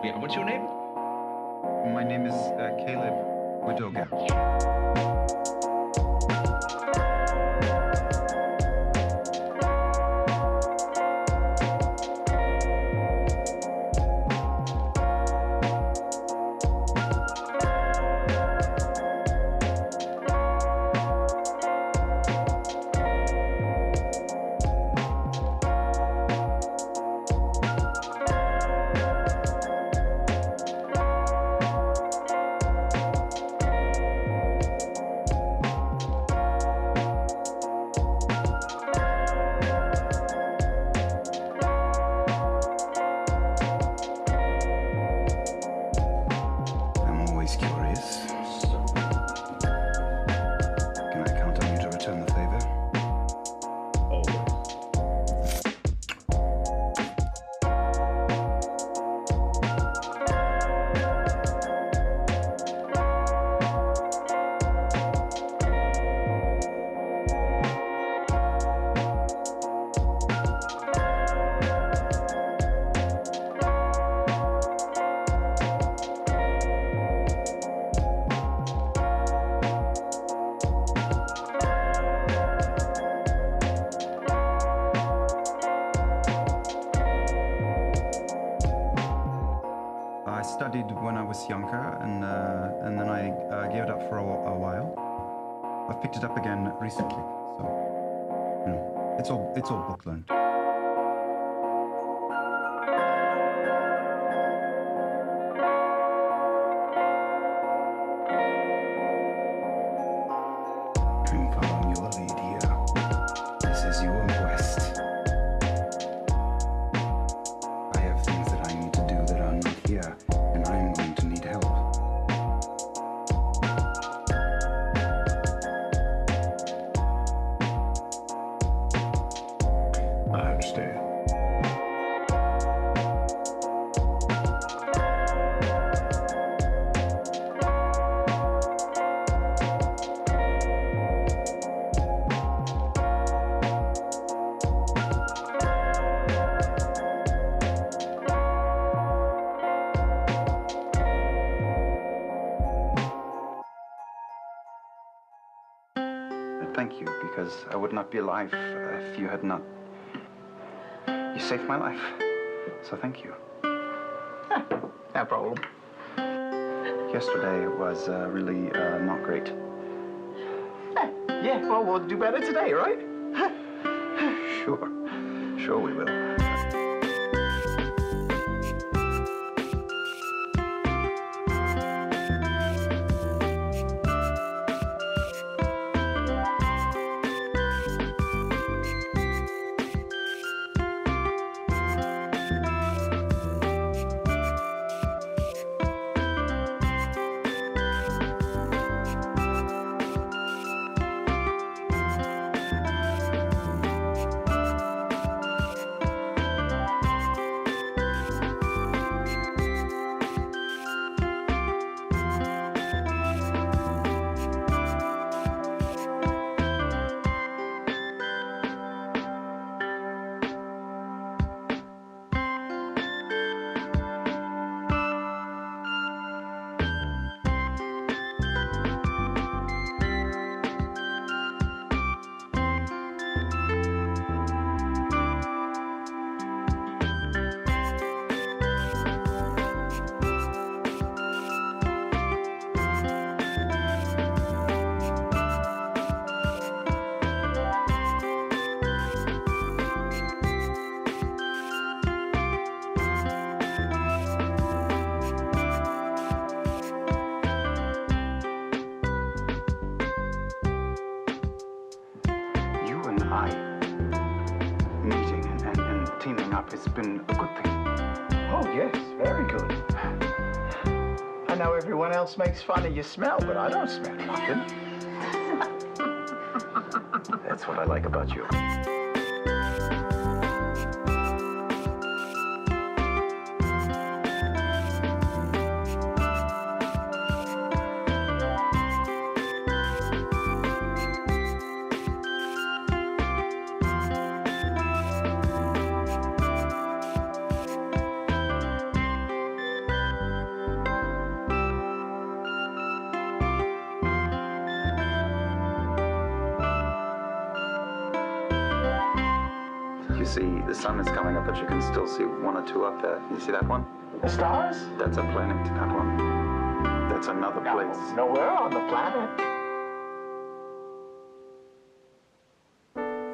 Yeah, what's your name? My name is Caleb Wadoga. I'm always curious. Can I count on you to return the favor? Always. I studied when I was younger, and then I gave it up for a while. I've picked it up again recently, so it's all book learned. I'm following your lead here. This is your quest. I have things that I need to do that are not here, and I'm going to need help. I understand. Thank you, because I would not be alive if you had not. You saved my life, so thank you. No problem. Yesterday was really not great. Yeah, well, we'll do better today, right? Sure we will. You and I meeting and teaming up has been a good thing. Oh, yes, very good. I know everyone else makes fun of your smell, but I don't smell nothing. That's what I like about you. see the sun is coming up, but you can still see one or two up there. You see that one? The stars? That's a planet, that one. That's another place. No, we're on the planet.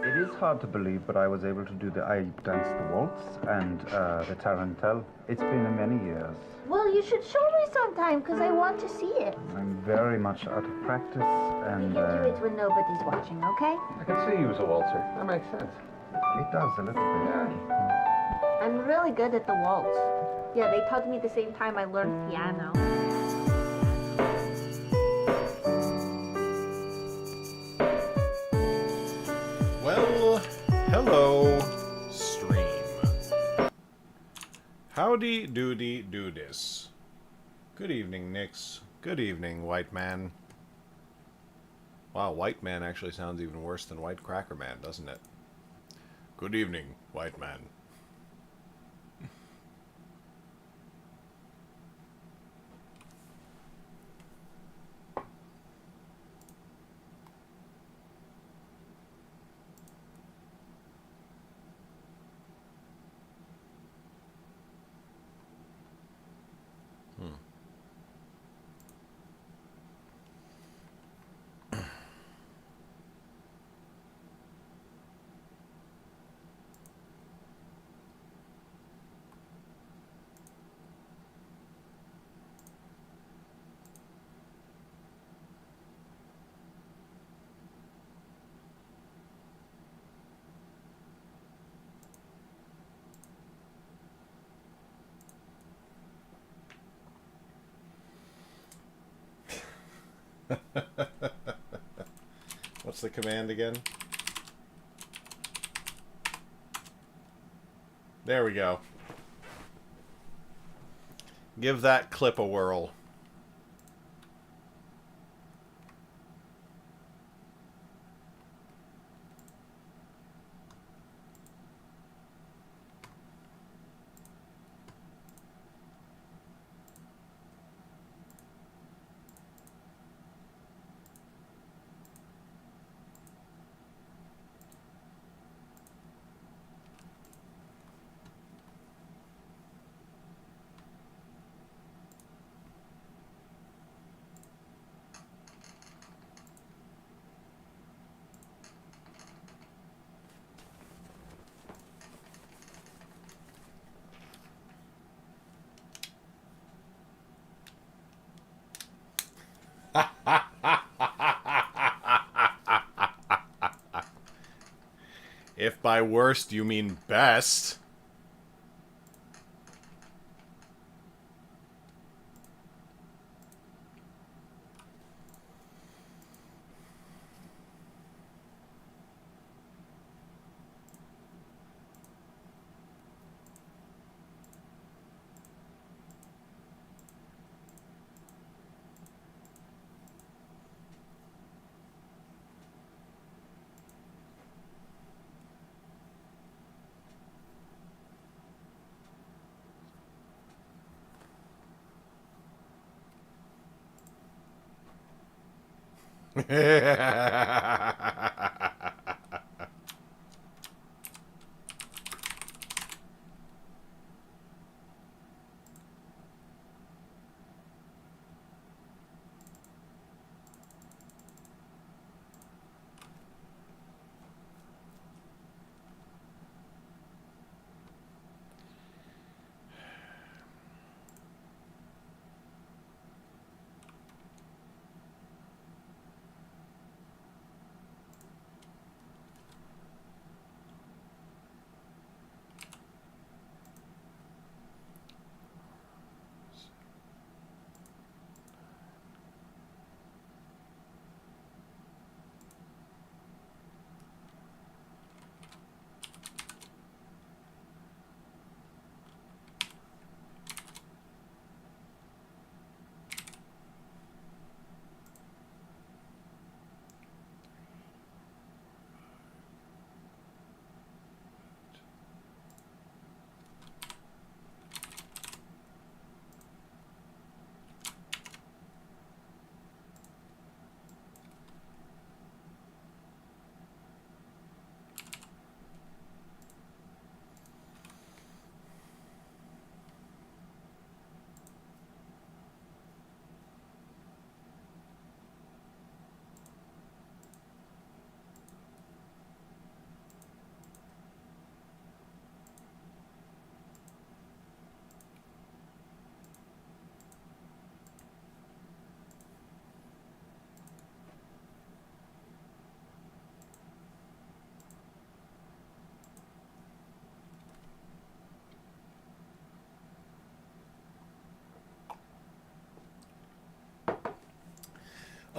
It is hard to believe, but I was able to do I danced the waltz and the tarantelle. It's been many years. Well, you should show me sometime, because I want to see it. I'm very much out of practice, and You can do it when nobody's watching, okay? I can see you as a waltzer. That makes sense. it does a little bit. I'm really good at the waltz. Yeah, they taught me the same time I learned piano. Well, hello, stream. Howdy doody do this. Good evening, Nix. Good evening, White Man. Wow, White Man actually sounds even worse than White Cracker Man, doesn't it? Good evening, White Man. What's the command again? There we go. Give that clip a whirl. If by worst you mean best.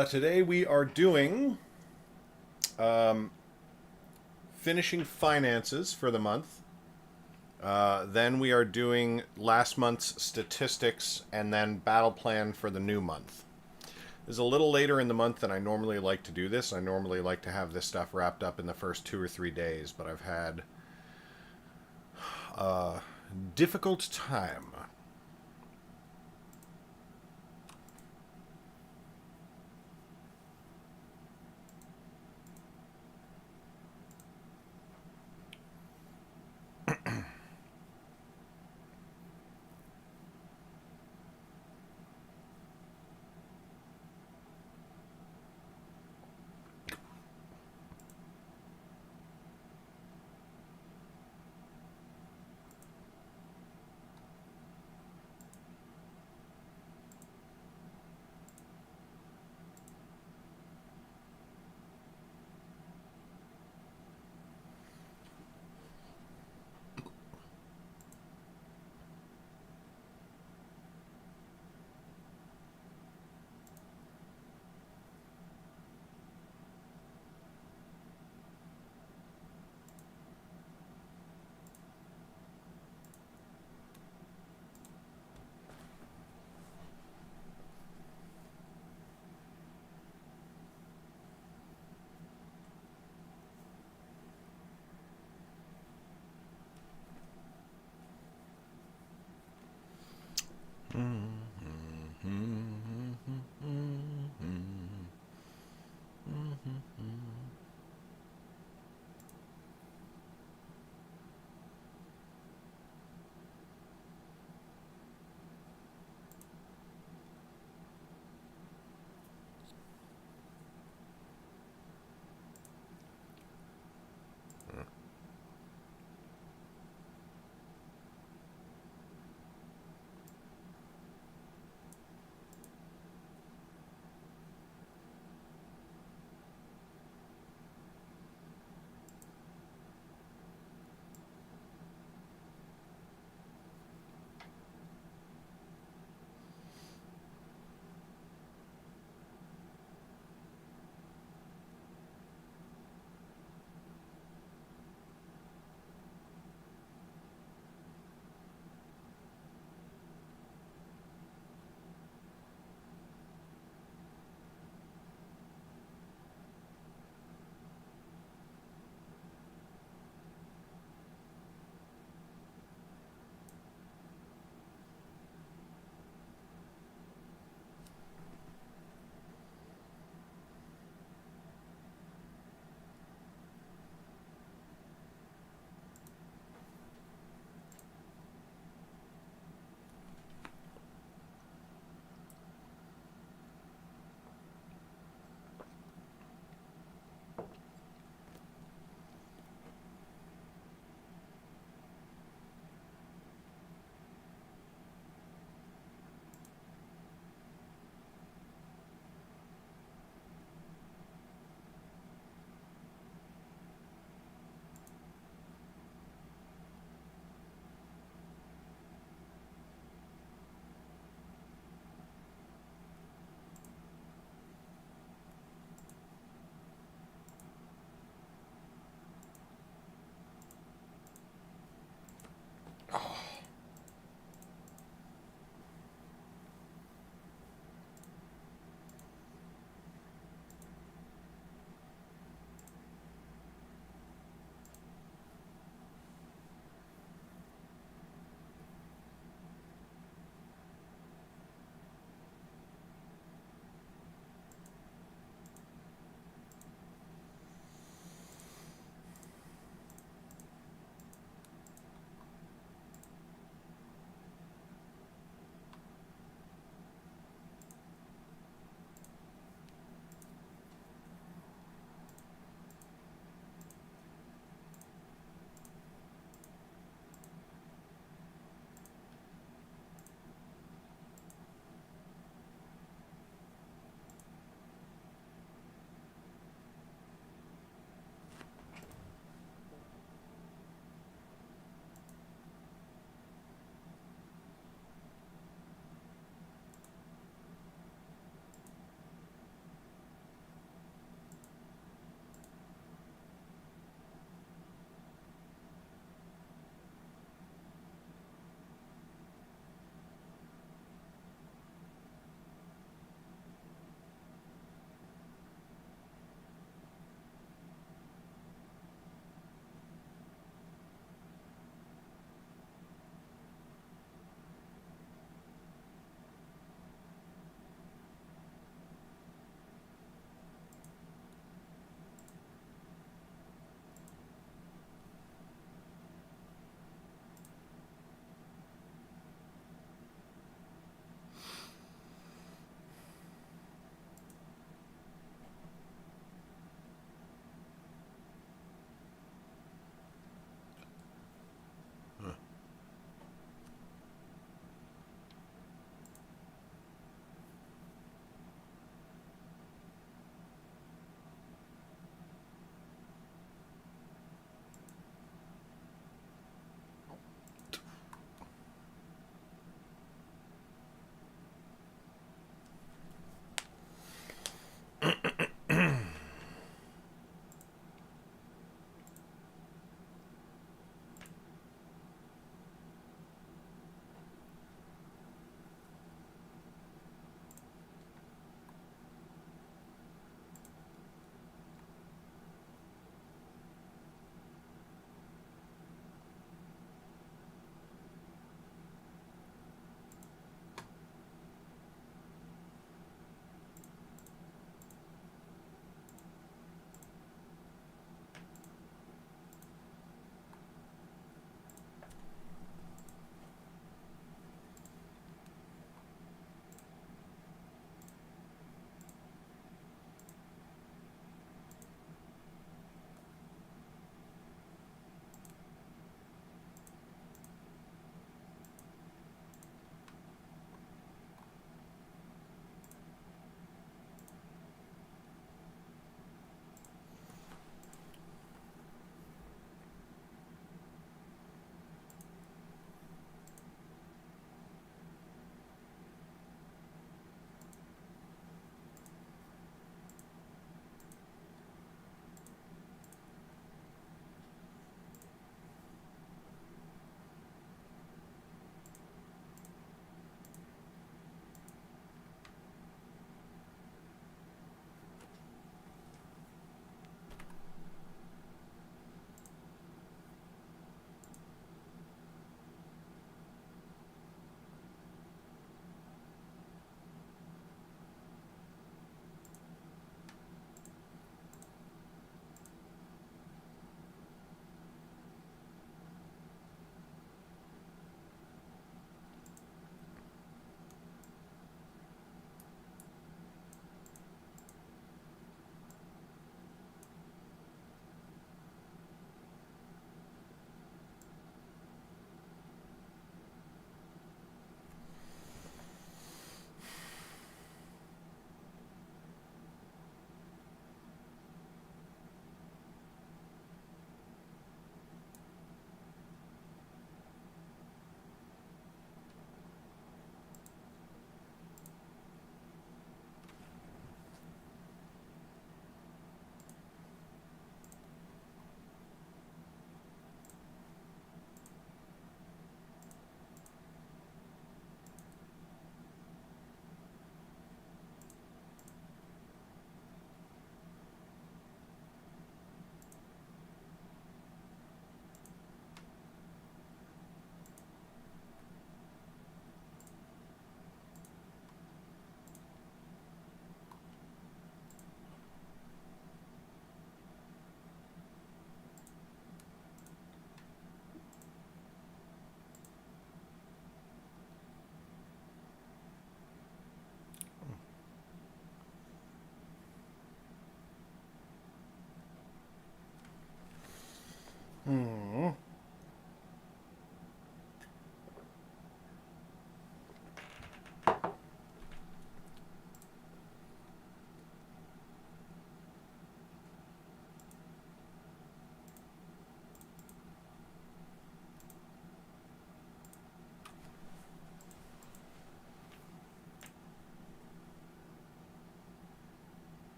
Today we are doing finishing finances for the month. Then we are doing last month's statistics and then battle plan for the new month. This is a little later in the month than I normally like to do this. I normally like to have this stuff wrapped up in the first 2 or 3 days, but I've had a difficult time.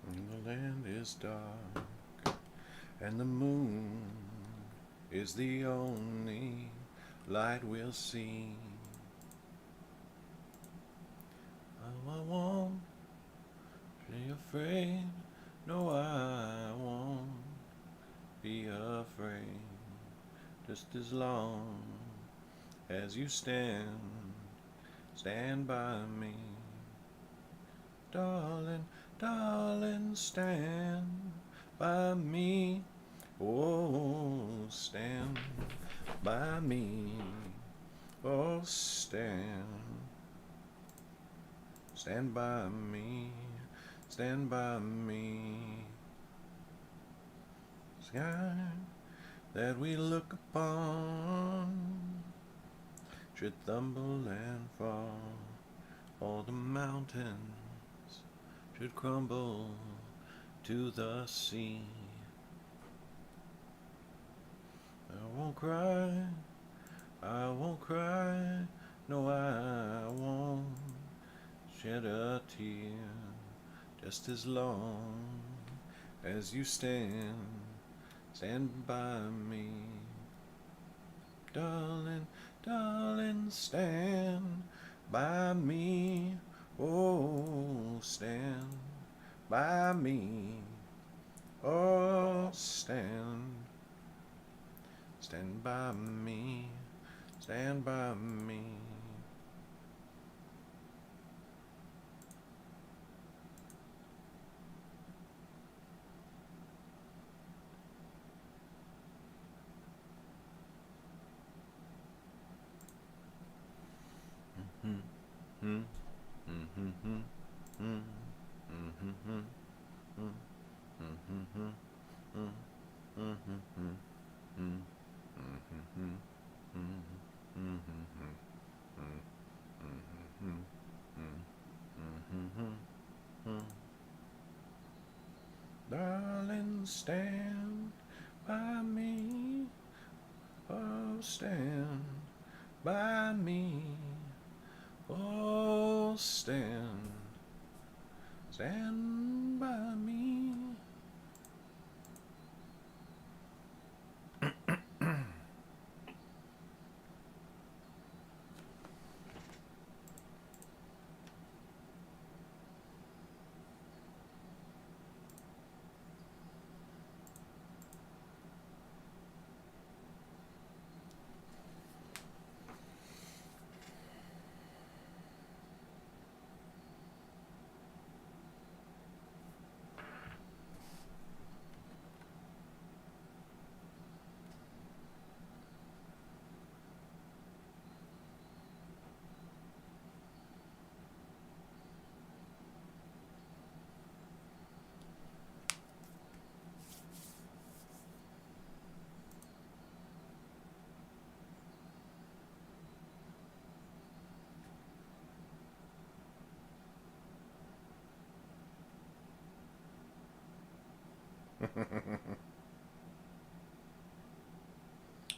The land is dark, and the moon is the only light we'll see. Oh, I won't be afraid, no, I won't be afraid, just as long as you stand by me. Darling, darling, stand by me. Oh, stand by me. Oh, stand by me. Stand by me. Sky that we look upon should tumble and fall. All the mountains should crumble to the sea. I won't cry, no, I won't shed a tear, just as long as you stand by me. Darling, darling, stand by me. Oh, stand by me. Oh, stand by me. Stand by me. Darling, stand by me. Oh, stand by me. Oh, stand by me.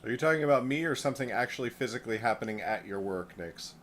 Are you talking about me or something actually physically happening at your work, Nix?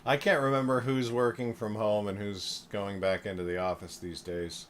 I can't remember who's working from home and who's going back into the office these days.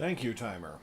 Thank you, timer.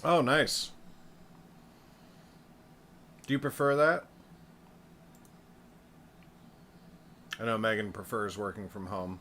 Oh, nice. Do you prefer that? I know Megan prefers working from home.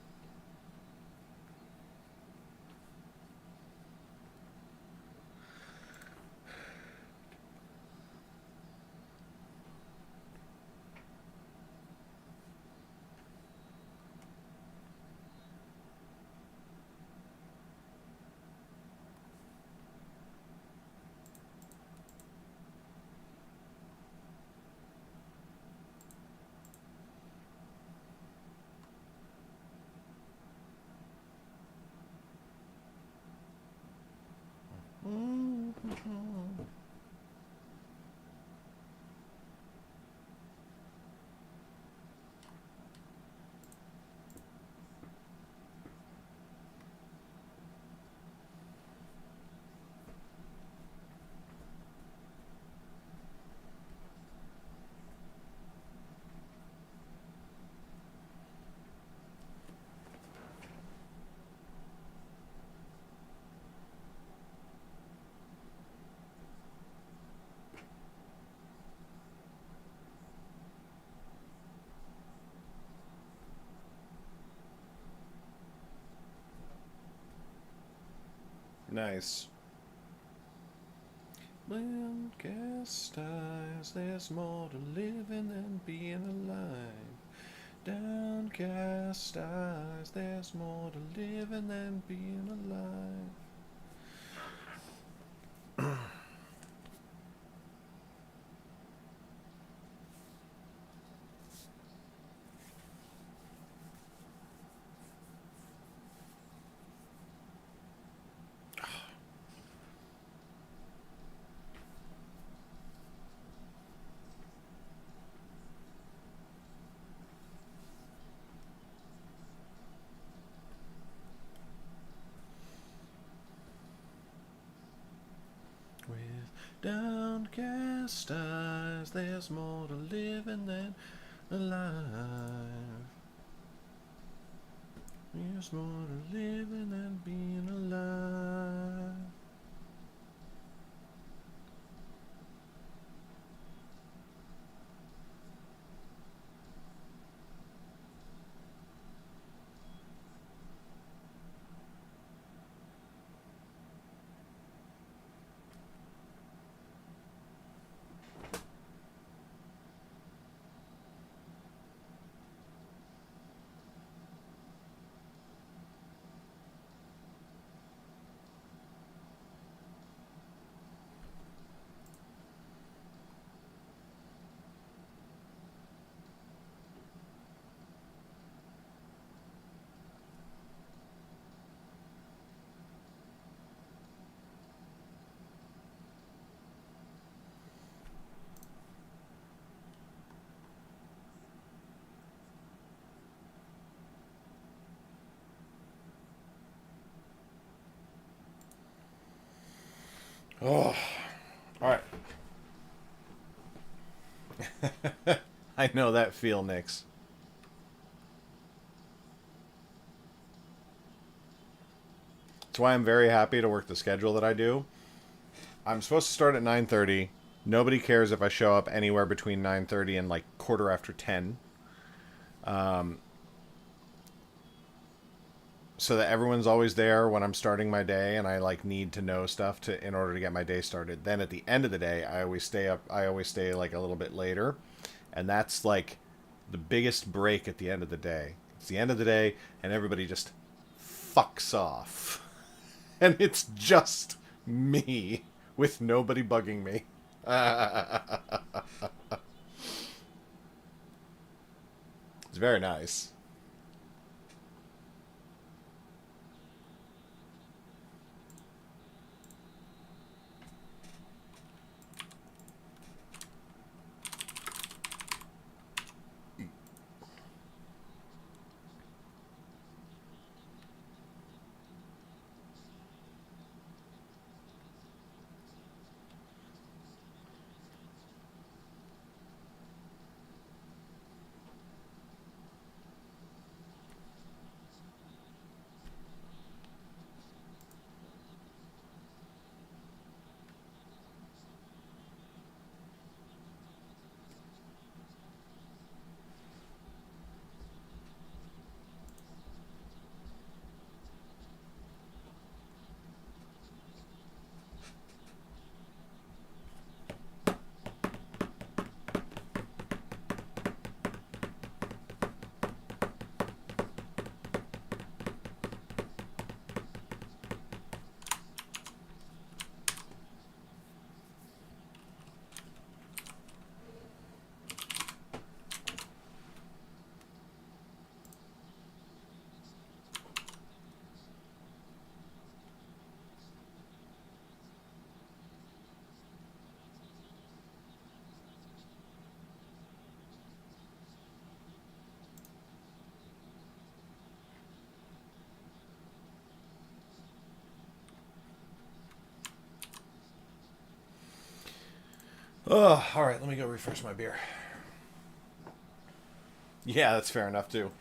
Nice. Downcast eyes, there's more to living than being alive. Downcast eyes, there's more to living than being alive. Downcast eyes, there's more to living than alive. There's more to living than being alive. Oh, all right. I know that feel, Nix. That's why I'm very happy to work the schedule that I do. I'm supposed to start at 9:30. Nobody cares if I show up anywhere between 9:30 and like quarter after 10. So that everyone's always there when I'm starting my day, and I like need to know stuff to in order to get my day started. Then at the end of the day, I always stay up. I always stay like a little bit later, and that's like the biggest break at the end of the day. It's the end of the day, and everybody just fucks off, and it's just me with nobody bugging me. It's very nice. Oh, all right. Let me go refresh my beer. Yeah, that's fair enough too.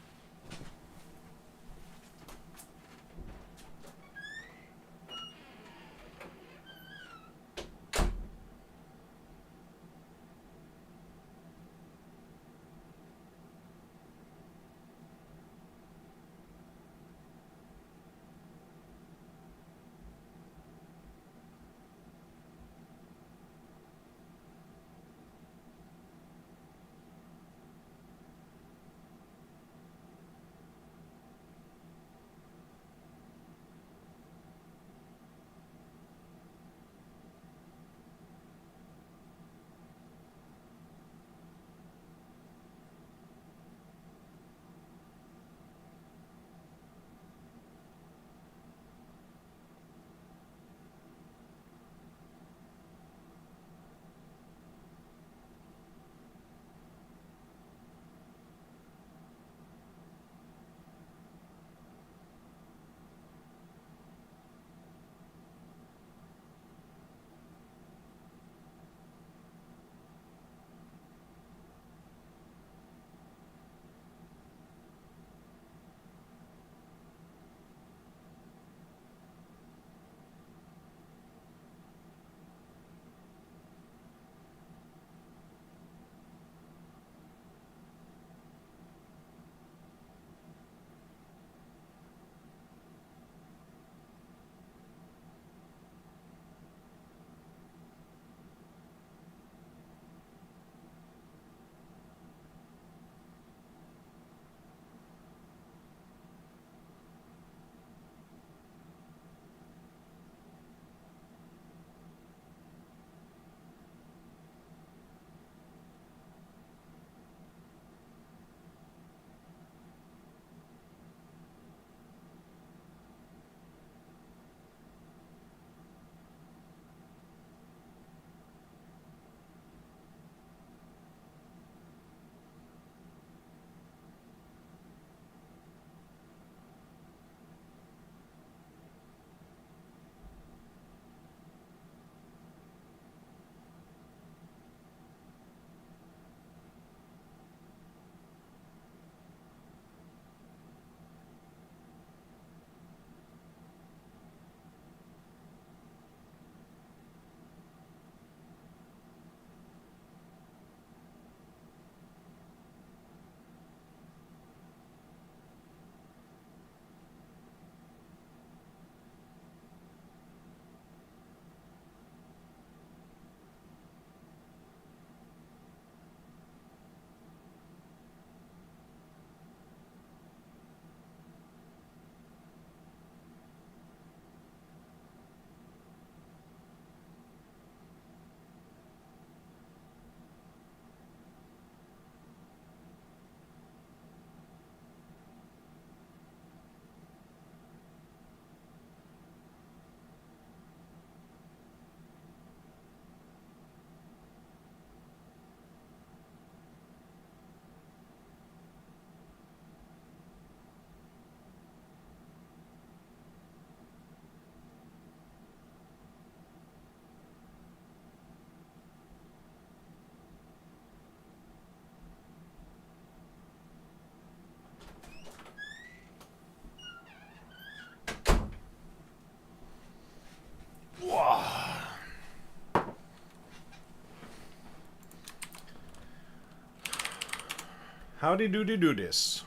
Howdy doody do this.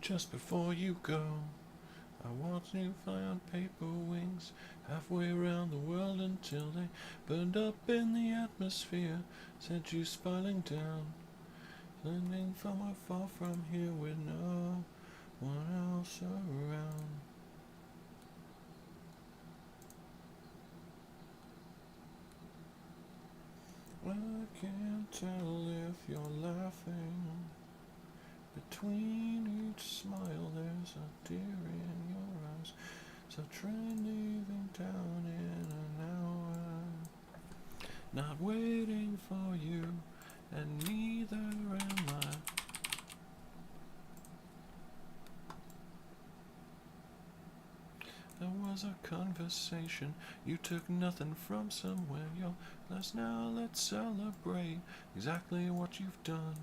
Just before you go, I watched you fly on paper wings halfway around the world until they burned up in the atmosphere. Sent you spiraling down, landing from far from here with no one else around. I can't tell if you're laughing. Between each smile there's a tear in your eyes. So train leaving town in an hour. Not waiting for you, and neither am I. There was a conversation, you took nothing from somewhere. You're blessed now, let's celebrate exactly what you've done.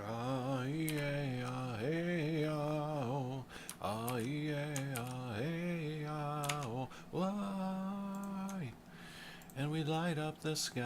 Ah, yeah, ah, hey, ah, oh. Ah, yeah, ah, hey, ah, oh. Why? And we light up the sky.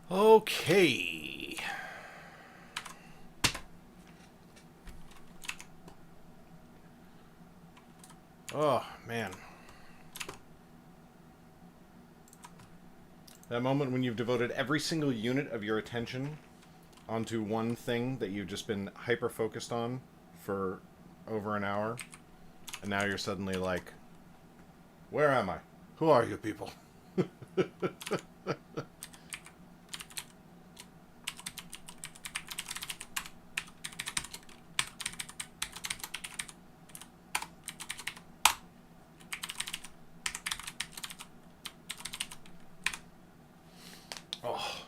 Okay. Oh, man. That moment when you've devoted every single unit of your attention onto one thing that you've just been hyper-focused on for over an hour, and now you're suddenly like, where am I? Who are you people? Oh.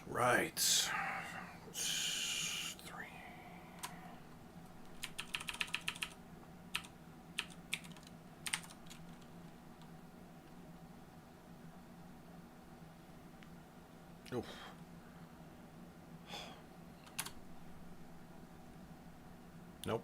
Right. 3. Oof. Nope.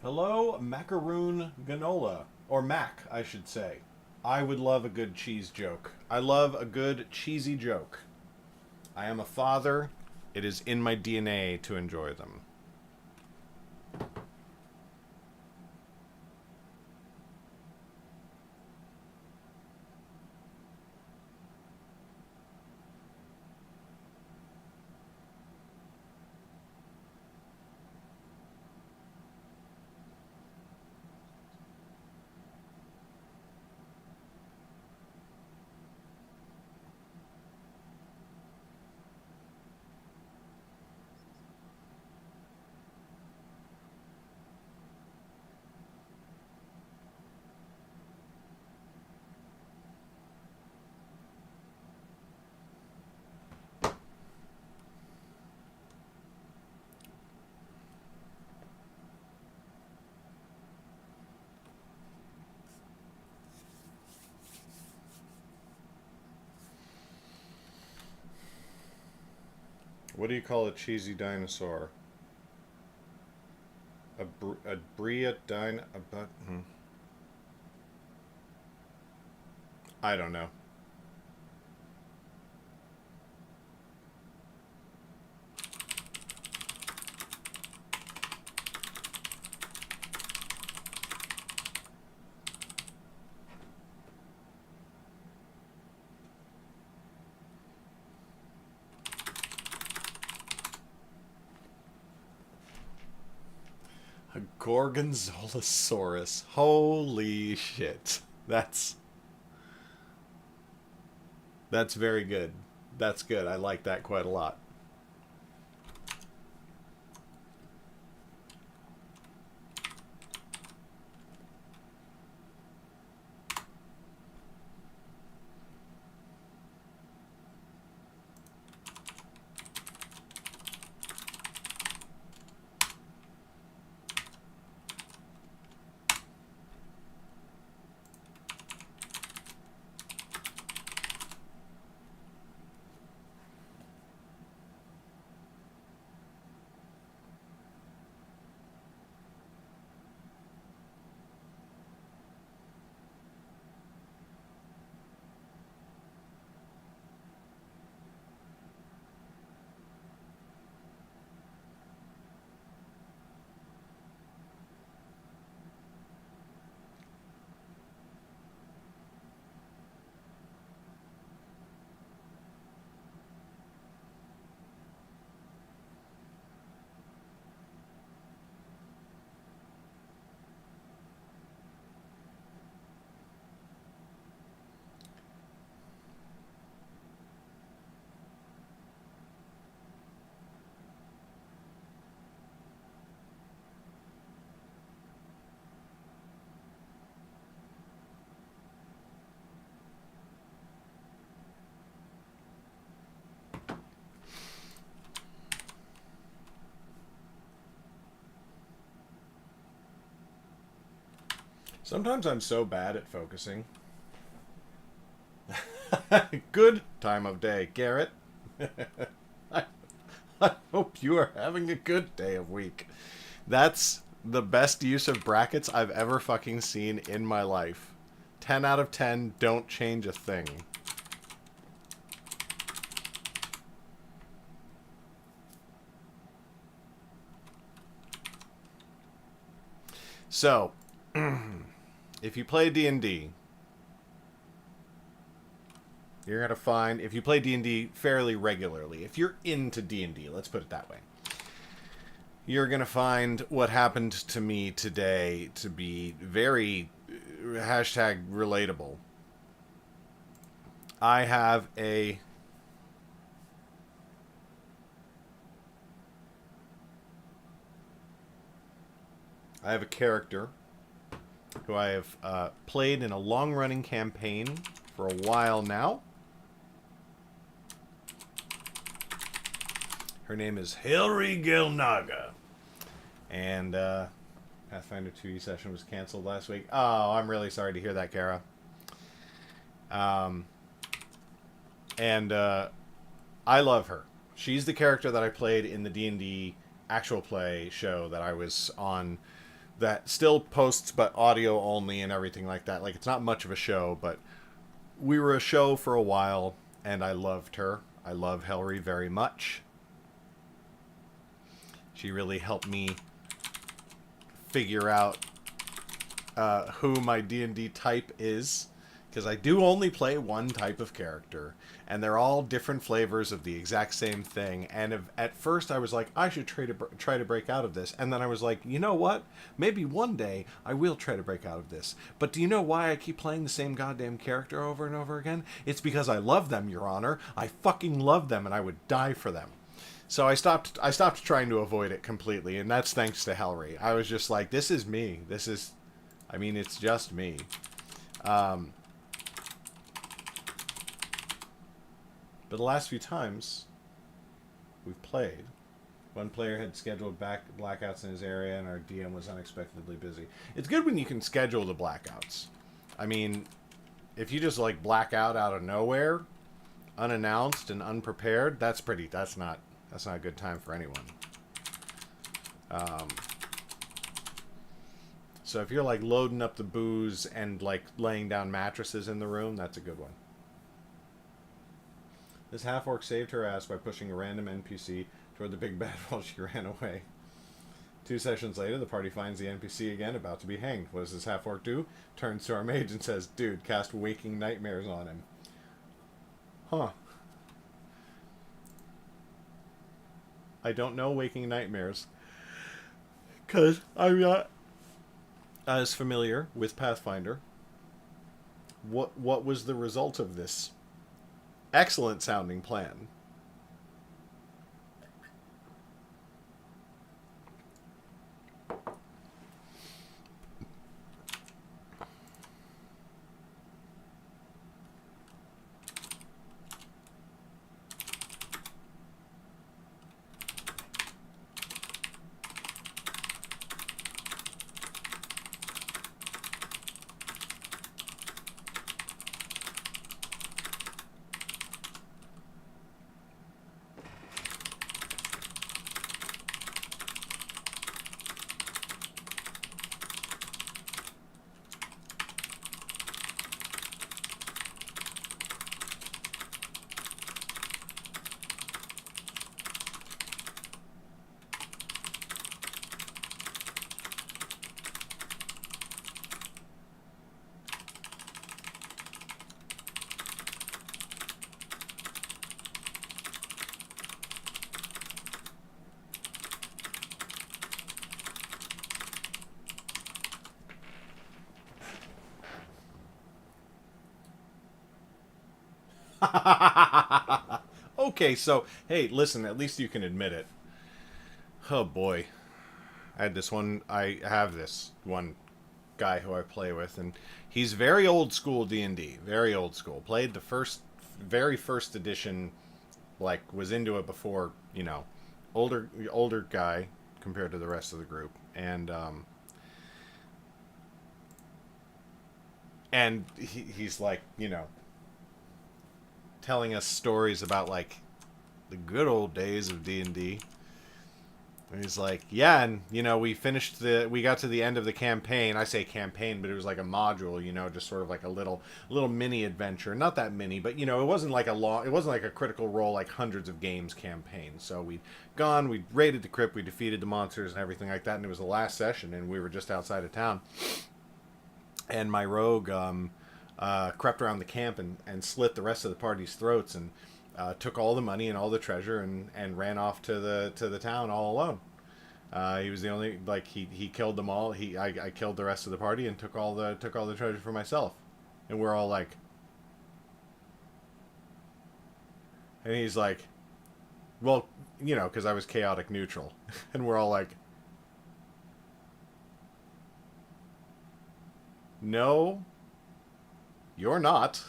Hello, macaroon granola. Or mac, I should say. I would love a good cheese joke. I love a good cheesy joke. I am a father. It is in my DNA to enjoy them. What do you call a cheesy dinosaur? A bria dino... I don't know. A Gorgonzolasaurus. Holy shit. That's very good. That's good. I like that quite a lot. Sometimes I'm so bad at focusing. Good time of day, Garrett. I hope you are having a good day of week. That's the best use of brackets I've ever fucking seen in my life. 10 out of 10, don't change a thing. So, if you play D&D, you're going to find, if you play D&D fairly regularly, if you're into D&D, let's put it that way, you're going to find what happened to me today to be very hashtag relatable. I have a character who I have played in a long-running campaign for a while now. Her name is Hilary Gilnaga. And Pathfinder 2e session was canceled last week. Oh, I'm really sorry to hear that, Kara. I love her. She's the character that I played in the D&D actual play show that I was on, that still posts but audio only and everything like that. Like, it's not much of a show, but we were a show for a while, and I loved her. I love Hilary very much. She really helped me figure out who my D&D type is, because I do only play one type of character, and they're all different flavors of the exact same thing. And at first I was like, I should try to break out of this, and then I was like, you know what? Maybe one day I will try to break out of this. But do you know why I keep playing the same goddamn character over and over again? It's because I love them, Your Honor. I fucking love them, and I would die for them. So I stopped trying to avoid it completely, and that's thanks to Hilary. I was just like, this is me. It's just me. But the last few times we've played, one player had scheduled blackouts in his area, and our DM was unexpectedly busy. It's good when you can schedule the blackouts. I mean, if you just like black out of nowhere, unannounced and unprepared, that's not a good time for anyone. So if you're like loading up the booze and like laying down mattresses in the room, that's a good one. This half-orc saved her ass by pushing a random NPC toward the big bad while she ran away. 2 sessions later, the party finds the NPC again, about to be hanged. What does this half-orc do? Turns to our mage and says, dude, cast Waking Nightmares on him. Huh. I don't know Waking Nightmares, because I'm not as familiar with Pathfinder. What was the result of this excellent sounding plan? Okay, so, hey, listen, at least you can admit it. Oh boy. I have this one guy who I play with, and he's very old school D&D, very old school. Played the very first edition, like, was into it before, you know, older guy compared to the rest of the group. And, and he's like, telling us stories about like the good old days of D&D. And he's like, yeah, and we got to the end of the campaign. I say campaign, but it was like a module, just sort of like a little mini adventure. Not that mini, but it wasn't like a Critical Role like hundreds of games campaign. So we raided the crypt, we defeated the monsters and everything like that, and it was the last session, and we were just outside of town. And my rogue crept around the camp and slit the rest of the party's throats and took all the money and all the treasure and ran off to the town all alone. He was the only, like, he killed them all. I killed the rest of the party and took all the treasure for myself. And we're all like, and he's like, well, because I was chaotic neutral. And we're all like, no, you're not.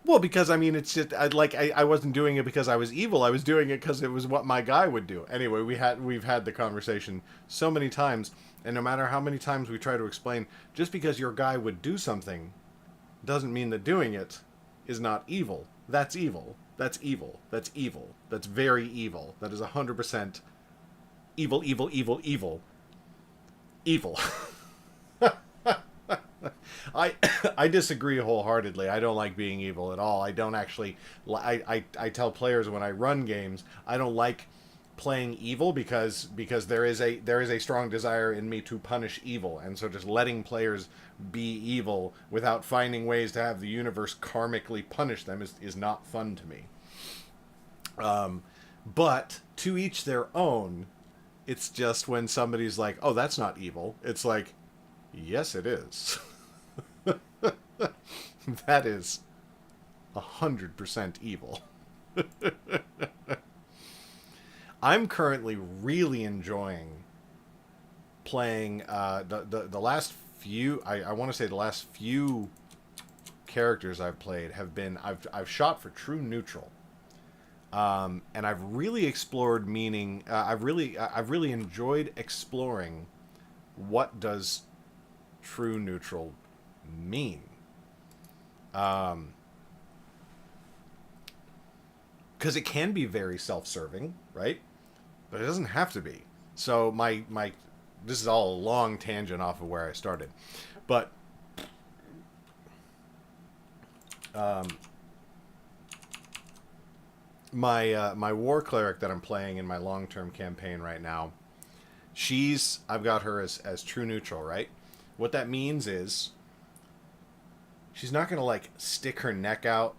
Well, because it's just I wasn't doing it because I was evil. I was doing it because it was what my guy would do. Anyway, we've had the conversation so many times, and no matter how many times we try to explain, just because your guy would do something, doesn't mean that doing it is not evil. That's evil. That's evil. That's evil. That's very evil. That is 100% evil. Evil. Evil. Evil. Evil. I disagree wholeheartedly. I don't like being evil at all. I don't actually. I tell players when I run games, I don't like playing evil because there is a strong desire in me to punish evil, and so just letting players be evil without finding ways to have the universe karmically punish them is not fun to me. But to each their own. It's just when somebody's like, "Oh, that's not evil," it's like, yes, it is. That is 100% evil. I'm currently really enjoying playing the last few. I want to say the last few characters I've played have been I've shot for true neutral, and I've really explored meaning. I've really enjoyed exploring what does true neutral mean. Because it can be very self-serving, right? But it doesn't have to be. So my this is all a long tangent off of where I started, but my war cleric that I'm playing in my long-term campaign right now, I've got her as true neutral, right? What that means is she's not going to like stick her neck out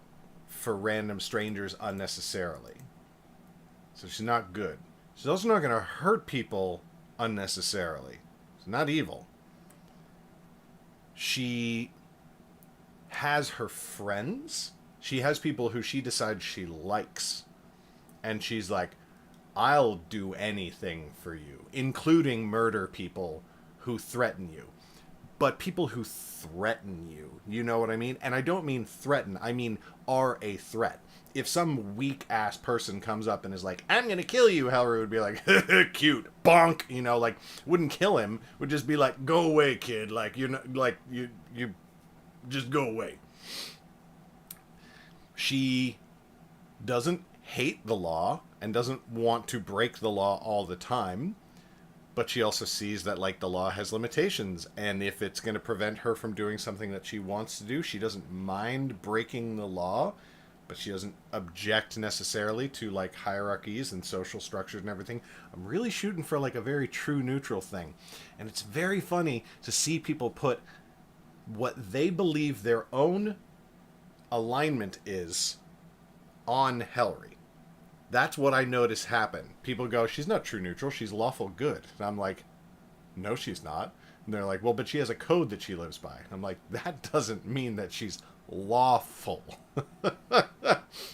for random strangers unnecessarily. So she's not good. She's also not going to hurt people unnecessarily. She's not evil. She has her friends. She has people who she decides she likes. And she's like, I'll do anything for you, including murder people who threaten you. But people who threaten you, you know what I mean? And I don't mean threaten, I mean are a threat. If some weak-ass person comes up and is like, I'm gonna kill you, Hellry would be like, cute, bonk, like, wouldn't kill him, would just be like, go away, kid, like, you just go away. She doesn't hate the law and doesn't want to break the law all the time. But she also sees that, like, the law has limitations, and if it's going to prevent her from doing something that she wants to do, she doesn't mind breaking the law, but she doesn't object necessarily to, like, hierarchies and social structures and everything. I'm really shooting for, like, a very true neutral thing. And it's very funny to see people put what they believe their own alignment is on Hellry. That's what I notice happen. People go, she's not true neutral, she's lawful good. And I'm like, no, she's not. And they're like, well, but she has a code that she lives by. I'm like, that doesn't mean that she's lawful.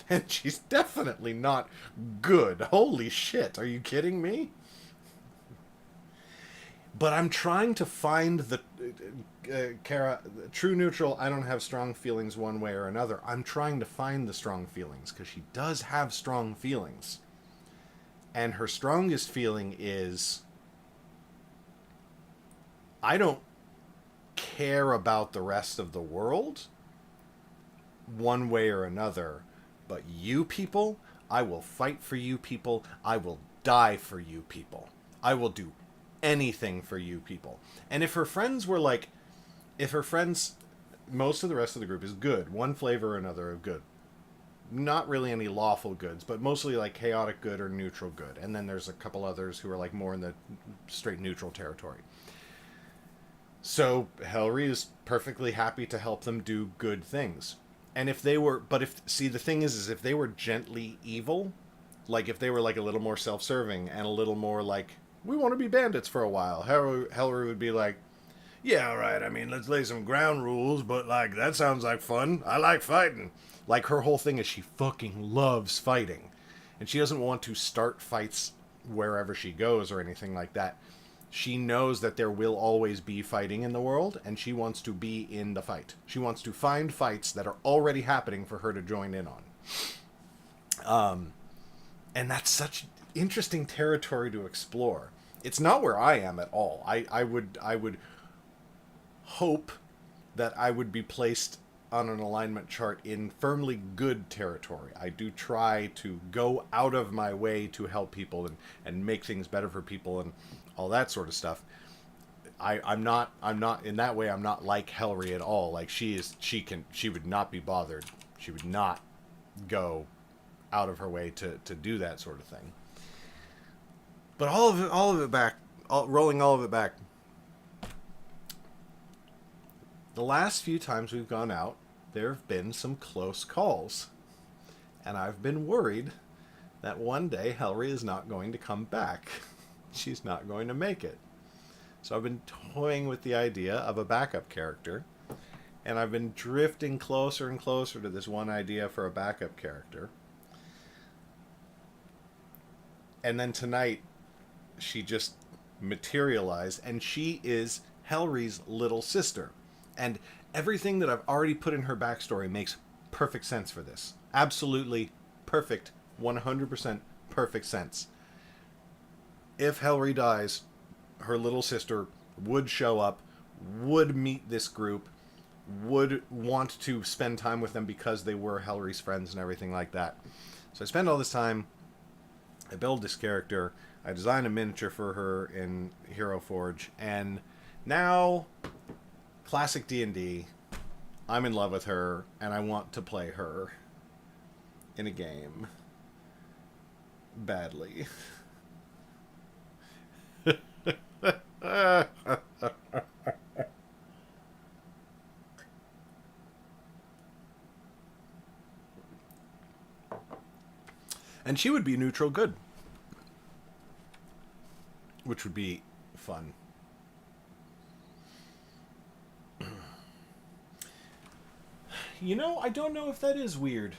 And she's definitely not good. Holy shit, are you kidding me? But I'm trying to find the... Kara, true neutral, I don't have strong feelings one way or another. I'm trying to find the strong feelings, because she does have strong feelings. And her strongest feeling is I don't care about the rest of the world one way or another, but you people, I will fight for you people. I will die for you people. I will do anything for you people. And if her friends were like, if her friends, most of the rest of the group is good, one flavor or another of good. Not really any lawful goods, but mostly like chaotic good or neutral good. And then there's a couple others who are like more in the straight neutral territory. So Helry is perfectly happy to help them do good things. And if they were, but if, see, the thing is if they were gently evil, like if they were like a little more self-serving and a little more like, we want to be bandits for a while, Helry would be like, yeah, all right, I mean, let's lay some ground rules, but like, that sounds like fun. I like fighting. Like, her whole thing is she fucking loves fighting. And she doesn't want to start fights wherever she goes or anything like that. She knows that there will always be fighting in the world, and she wants to be in the fight. She wants to find fights that are already happening for her to join in on. And that's such interesting territory to explore. It's not where I am at all. I would hope that I would be placed on an alignment chart in firmly good territory. I do try to go out of my way to help people and make things better for people and all that sort of stuff. I'm not in that way. I'm not like Helry at all. Like she would not be bothered. She would not go out of her way to do that sort of thing. But rolling all of it back. The last few times we've gone out, there have been some close calls. And I've been worried that one day Helry is not going to come back. She's not going to make it. So I've been toying with the idea of a backup character. And I've been drifting closer and closer to this one idea for a backup character. And then tonight, she just materialized, and she is Helry's little sister. And everything that I've already put in her backstory makes perfect sense for this. Absolutely perfect, 100% perfect sense. If Helry dies, her little sister would show up, would meet this group, would want to spend time with them because they were Helry's friends and everything like that. So I spend all this time, I build this character, I design a miniature for her in Hero Forge, and now, classic D&D, I'm in love with her, and I want to play her in a game. Badly. And she would be neutral good. Which would be fun. You know, I don't know if that is weird.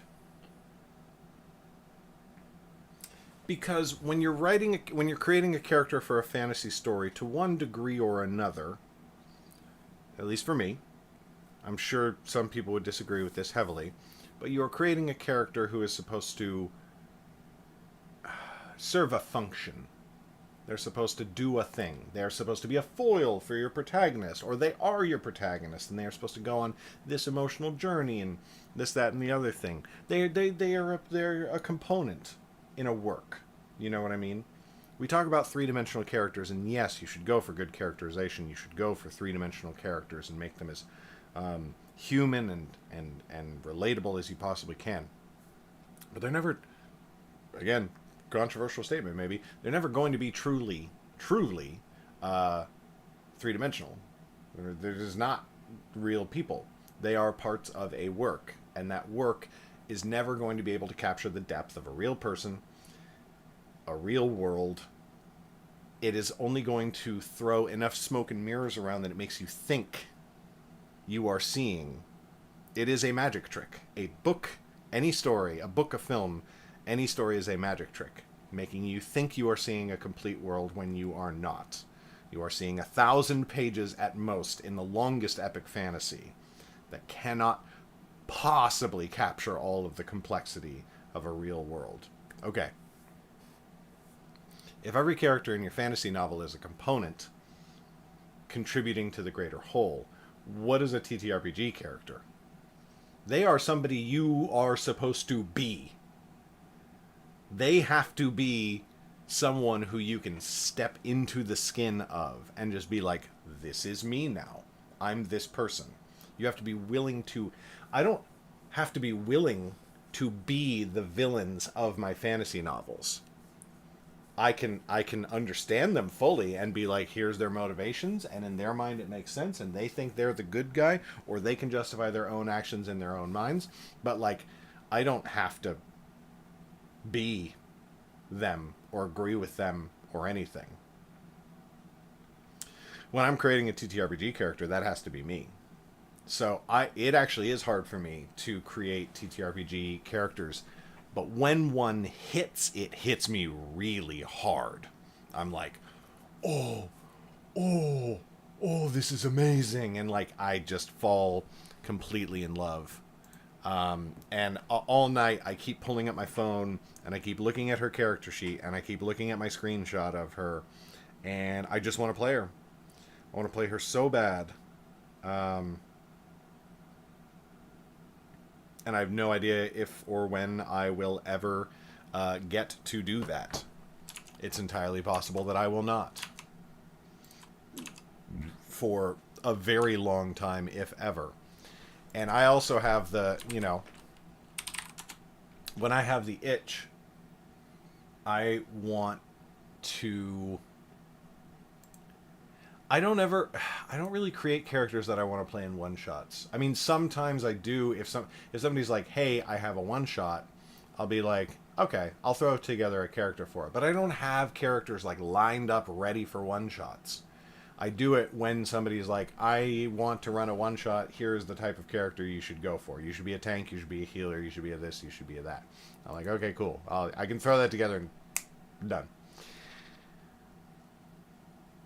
Because when you're creating a character for a fantasy story, to one degree or another, at least for me, I'm sure some people would disagree with this heavily, but you're creating a character who is supposed to serve a function. They're supposed to do a thing. They're supposed to be a foil for your protagonist, or they are your protagonist, and they are supposed to go on this emotional journey and this, that, and the other thing. They're a component in a work. You know what I mean? We talk about three-dimensional characters, and yes, you should go for good characterization. You should go for three-dimensional characters and make them as human and relatable as you possibly can. But they're never, again, controversial statement maybe, they're never going to be truly three-dimensional. They're just not real people. They are parts of a work, and that work is never going to be able to capture the depth of a real person, a real world. It is only going to throw enough smoke and mirrors around that it makes you think you are seeing. It is a magic trick. A book, any story, a book, a film, any story is a magic trick, making you think you are seeing a complete world when you are not. You are seeing 1,000 pages at most in the longest epic fantasy that cannot possibly capture all of the complexity of a real world. Okay. If every character in your fantasy novel is a component contributing to the greater whole. What is a TTRPG character? They are somebody you are supposed to be. They have to be someone who you can step into the skin of and just be like, this is me now. I'm this person. You have to be willing to... I don't have to be willing to be the villains of my fantasy novels. I can understand them fully and be like, here's their motivations, and in their mind it makes sense, and they think they're the good guy, or they can justify their own actions in their own minds. But, like, I don't have to be them or agree with them or anything. When I'm creating a TTRPG character, that has to be me. So it actually is hard for me to create TTRPG characters. But when one hits, it hits me really hard. I'm like, oh, this is amazing. And, like, I just fall completely in love. And all night I keep pulling up my phone and I keep looking at her character sheet and I keep looking at my screenshot of her. And I just want to play her. I want to play her so bad. And I have no idea if or when I will ever get to do that. It's entirely possible that I will not. For a very long time, if ever. And I also have the, you know, when I have the itch, I want to... I don't really create characters that I want to play in one-shots. I mean, sometimes I do. If somebody's like, hey, I have a one-shot, I'll be like, okay, I'll throw together a character for it. But I don't have characters, like, lined up ready for one-shots. I do it when somebody's like, I want to run a one-shot, here's the type of character you should go for. You should be a tank, you should be a healer, you should be a this, you should be a that. I'm like, okay, cool. I can throw that together and done.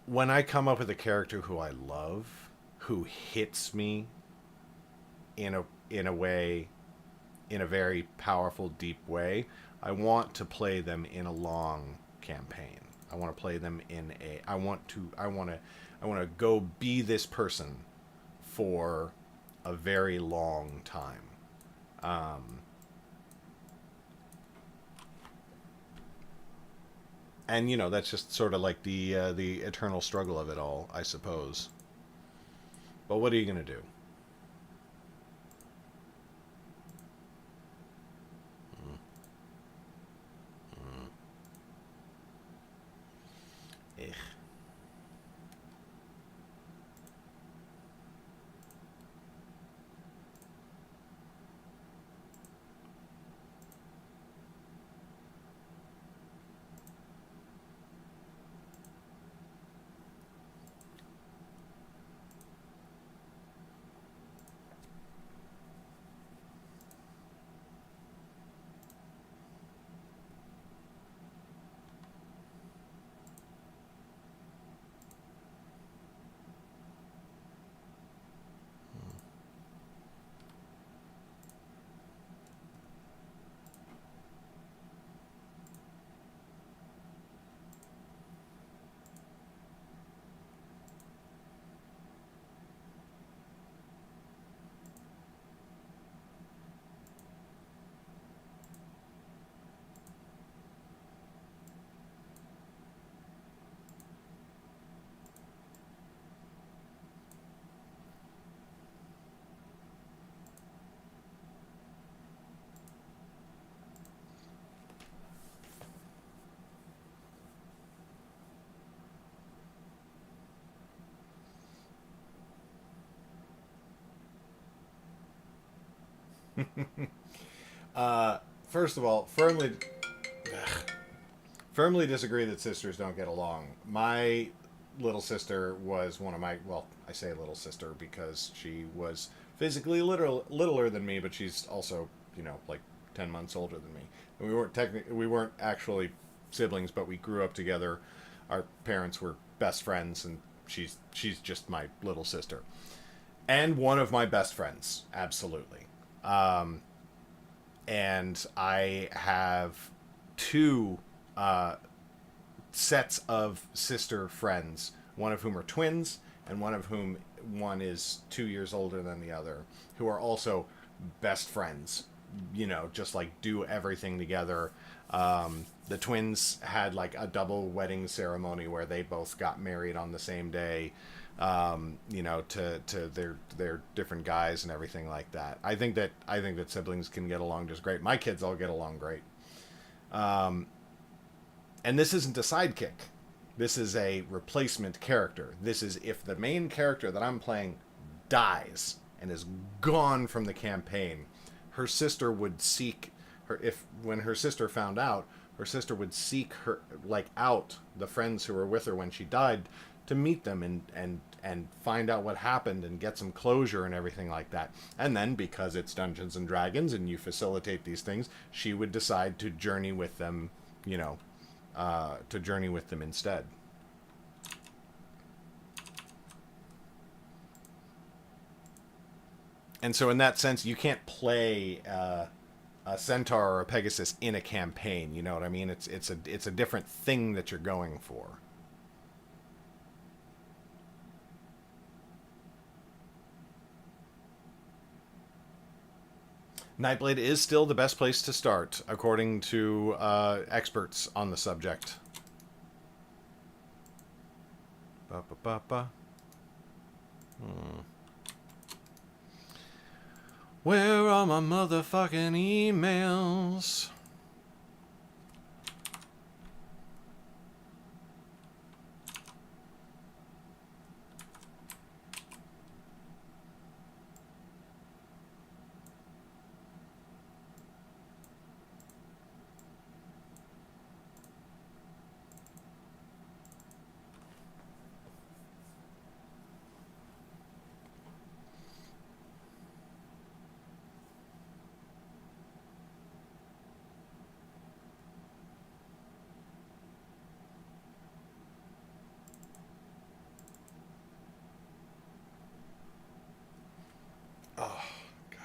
When I come up with a character who I love, who hits me in a way, in a very powerful, deep way, I want to play them in a long campaign. I want to play them in a... I want to go be this person for a very long time. And, you know, that's just sort of like the eternal struggle of it all, I suppose. But what are you going to do? Ugh. First of all, firmly disagree that sisters don't get along. My little sister was one of my... Well, I say little sister because she was physically littler than me, but she's also, you know, like 10 months older than me. And we weren't actually siblings, but we grew up together. Our parents were best friends, and she's just my little sister. And one of my best friends, absolutely. And I have two sets of sister friends, one of whom are twins, and one is 2 years older than the other, who are also best friends. You know, just like do everything together. The twins had like a double wedding ceremony where they both got married on the same day. You know, to their different guys and everything like that. I think that siblings can get along just great. My kids all get along great. And this isn't a sidekick. This is a replacement character. This is if the main character that I'm playing dies and is gone from the campaign, her sister would seek her. If when her sister found out, her sister would seek her out the friends who were with her when she died to meet them and find out what happened and get some closure and everything like that. And then, because it's Dungeons and Dragons and you facilitate these things, she would decide to journey with them, you know, to journey with them instead. And so in that sense, you can't play a centaur or a pegasus in a campaign, you know what I mean? It's a different thing that you're going for. Nightblade is still the best place to start, according to experts on the subject. Where are my motherfucking emails? Oh, God.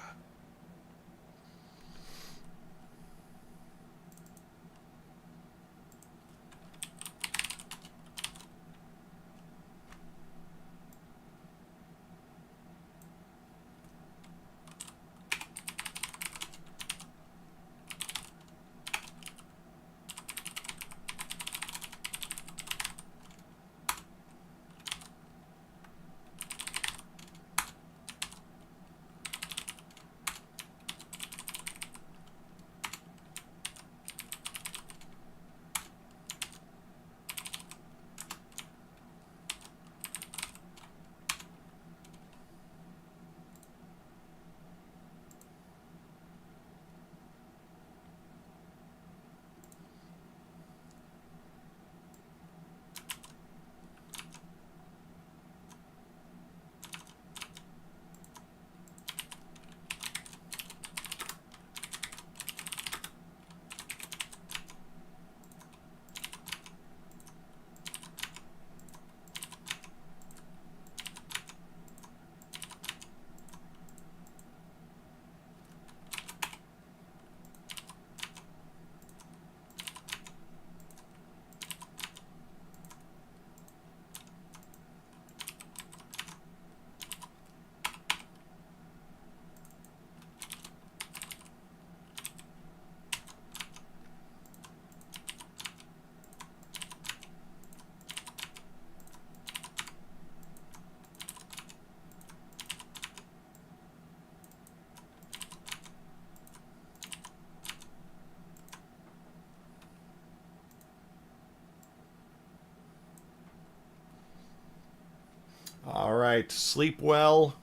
All right, sleep well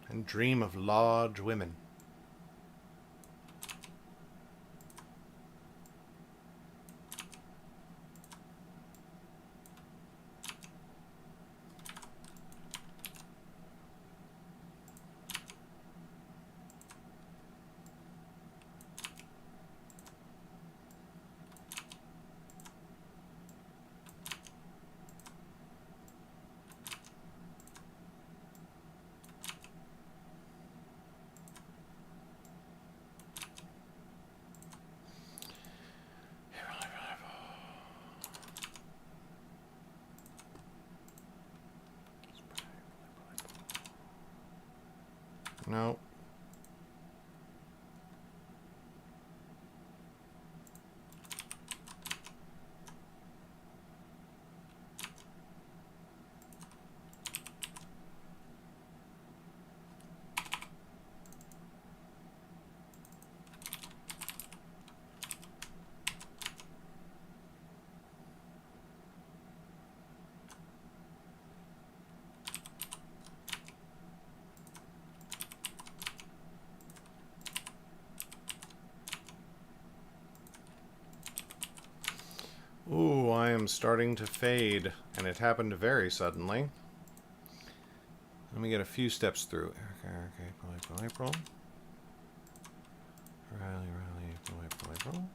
and dream of large women. No. Ooh, I am starting to fade, and it happened very suddenly. Let me get a few steps through. Okay, April. Riley, April.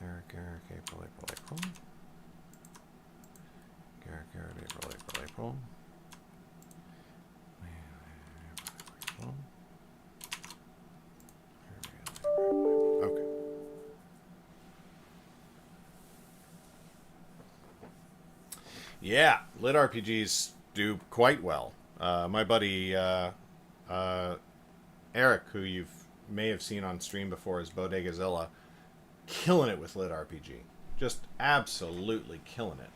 Eric, April. Garrett, April. April. Okay. Yeah, lit RPGs do quite well. My buddy Eric, who you may have seen on stream before as Bodegazilla, killing it with lit RPG. Just absolutely killing it.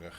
Ugh.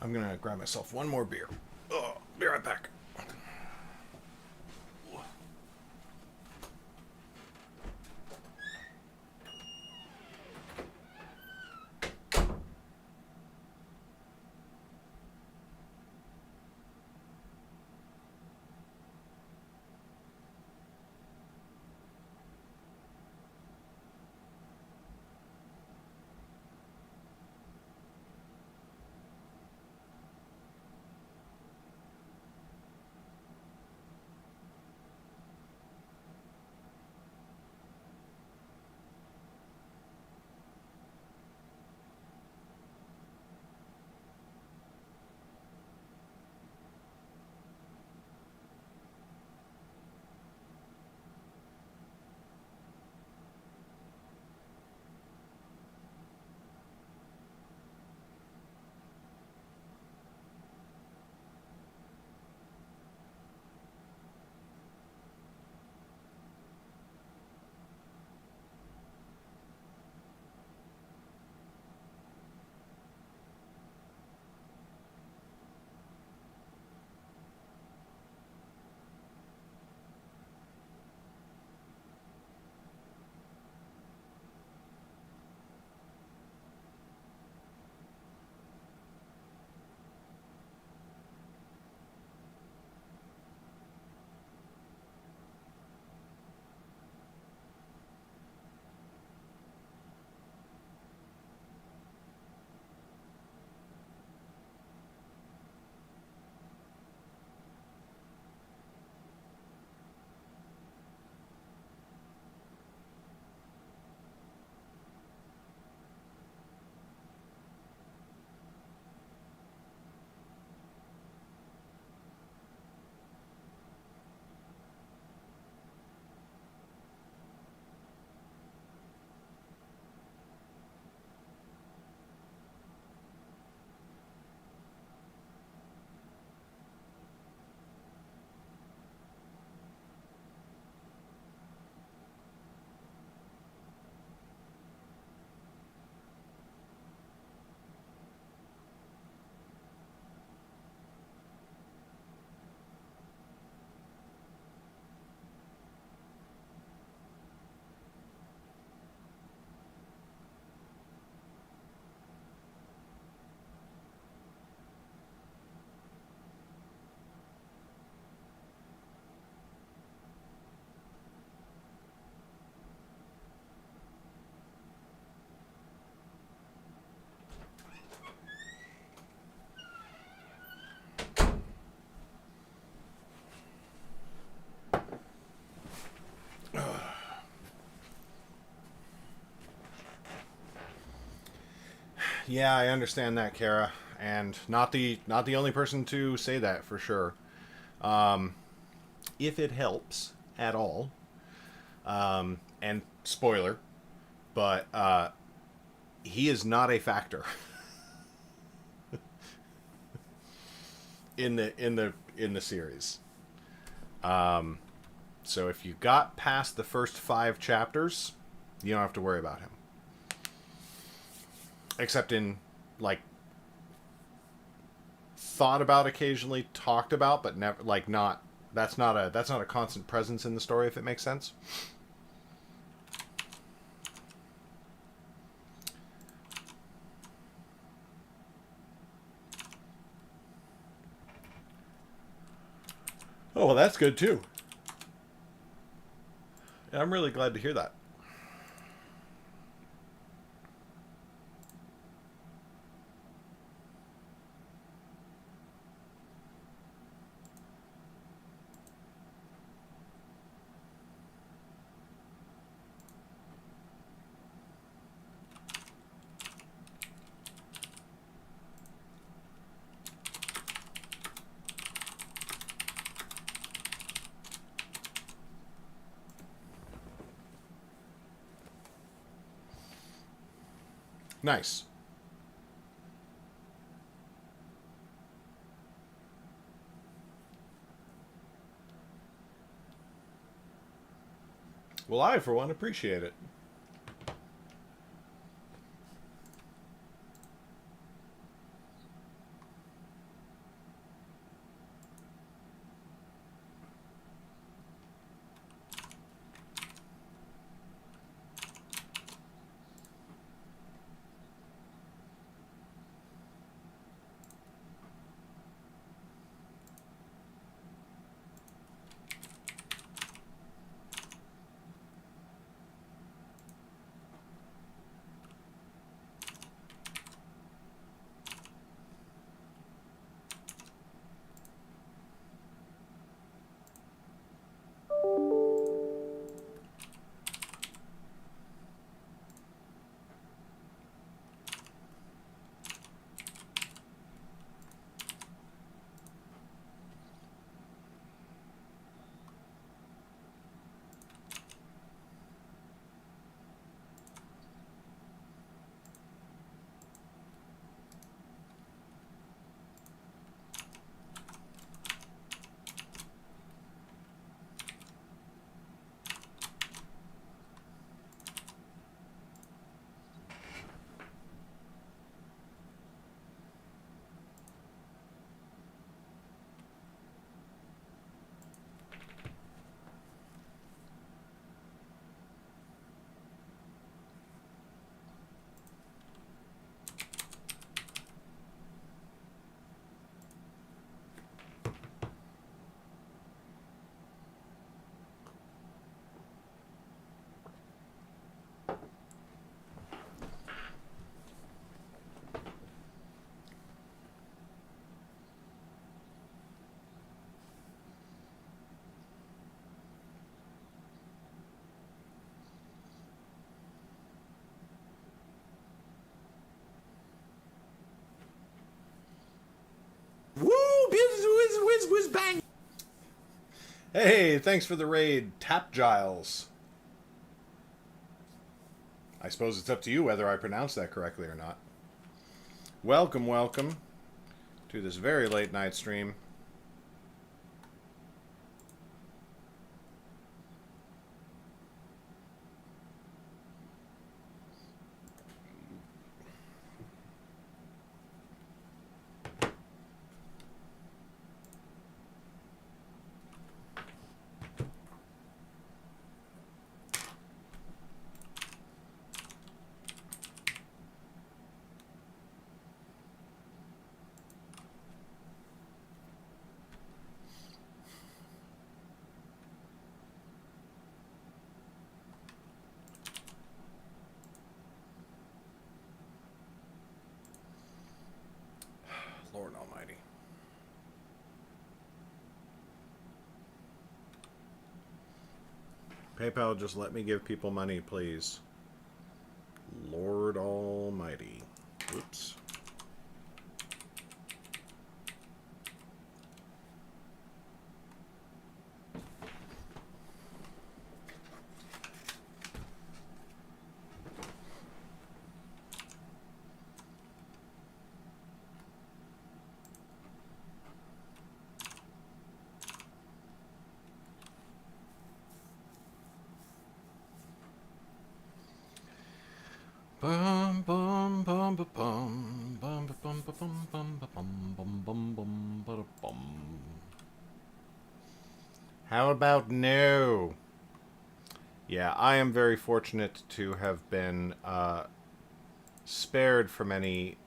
I'm gonna grab myself one more beer. Oh, be right back. Yeah, I understand that, Kara, and not the only person to say that for sure. If it helps at all, and spoiler, but he is not a factor in the series. So if you got past the first 5 chapters, you don't have to worry about him. Except in, like, thought about occasionally, talked about, but never, like, not, that's not a constant presence in the story, if it makes sense. Oh, well, that's good too. Yeah, I'm really glad to hear that. Nice. Well, I, for one, appreciate it. Whiz, bang! Hey, thanks for the raid, Tap Giles. I suppose it's up to you whether I pronounce that correctly or not. Welcome, welcome to this very late night stream. Lord Almighty. PayPal, just let me give people money, please. Lord Almighty. Oops. Bum bum bum ba bum bum ba bum ba bum bum ba bum bum bum bum ba da bum. How about no? Yeah, I am very fortunate to have been spared from any